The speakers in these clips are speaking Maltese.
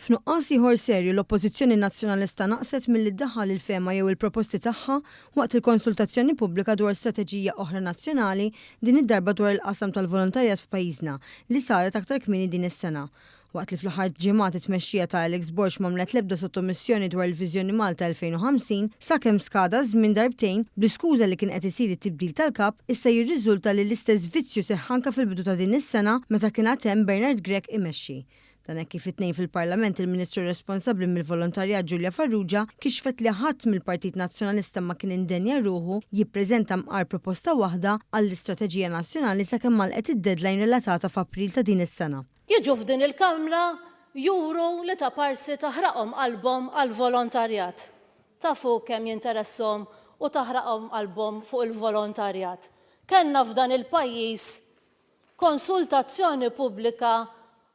F'nuqqas ieħor serju l-Oppożizzjoni Nazzjonalista naqset milli ddaħħal il-fema jew il-proposti tagħha waqt il-konsultazzjoni pubblika dwar strateġija oħra nazzjonali din id-darba dwar il-qasam tal-volontarjat f'pajjiżna li saret aktar kmieni din is-sena. Waqt li fl-aħħar ġimgħat it-tmexxija ta' Alex Borg m'għamlet l-ebda sottomissjoni dwar il-Viżjoni Malta 2050 sakemm skada żmien darbtejn bl-iskuża li kien qed isir it-tibdil tal-kap issa jirriżulta li l-istess vizzju seħħ anke fil-bidu ta' din is-sena meta kien għad hemm Bernard Grech imexxi. Dan hekk kif it-tnejn fil-Parlament il-Ministru responsabbli mill-volontarjat Giulia Farrugia kixfet li ħadd mill-Partit Nazzjonalista ma kien indenja ruħu jippreżenta mqar proposta waħda għall-Istrateġija Nazzjonali sakemm malqet id-deadline relatata f'April ta' din is-sena. Jiġu f'din il-Kamra juru li ta' parsi taħraqhom qalbhom għall-volontarjat. Tafu kemm jinteresshom u taħraqhom qalbhom fuq il-volontarjat. Kenna f'dan il-pajjiż konsultazzjoni pubblika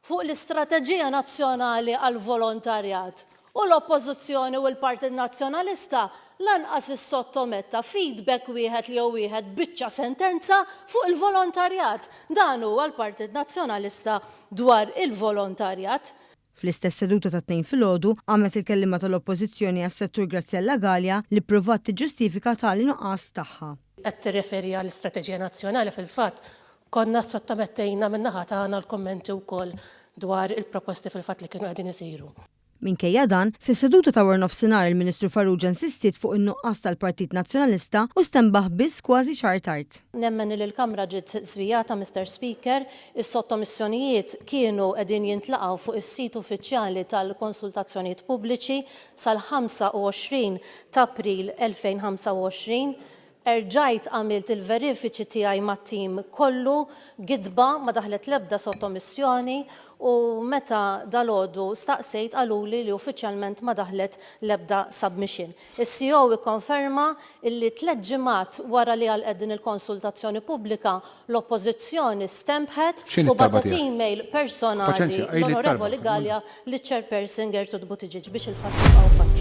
fuq l-Istrateġija Nazzjonali għall-Volontarjat u l-Oppożizzjoni u l-Partit Nazzjonalista lanqas is-sottometta feedback wieħed li wieħed biċċa sentenza fuq il-volontarjat. Dan huwa l-Partit Nazzjonalista dwar il-volontarjat. Fl-istess seduta ta' tnejn filgħodu għamet il-kellima tal-Oppożizzjoni għas-settur Grazzella Galea li pprovat tiġġustifika tali nuqqas tagħha. Qed tirreferi għall-Istrateġija Nazzjonali fil-fatt konna sottomettejna min-naħa tagħna l-kommenti wkoll dwar il-proposti fil-fatt li kienu qegħdin isiru. Minkejja dan, fis-seduta ta' war nofsinhar il-Ministru Farrugia insistiet fuq in-nuqqas tal-Partit Nazzjonalista u stembaħ biss kważi xahar tard. Nemmen li l-Kamra ġiet żwijata, Mr. Speaker, is-sottomissjonijiet kienu qegħdin jintlaqgħu fuq is-sit uffiċjali tal-konsultazzjonijiet pubbliċi sal-25 ta' April 2025. Erġajt għamilt il-verifiċi tiegħi mat-tim kollu, gidba ma daħlet l-ebda sottomissjoni u meta dalgħodu staqsejt qaluli li uffiċjalment ma daħlet l-ebda submission. Is-CEO ikkonferma illi 3 ġimgħat wara li għalqet din il-konsultazzjoni pubblika l-Oppożizzjoni stempħet u bagħtet email personali l-Onorevoli Galea li Chairperson Gertrude Buttigieg biex il-fatt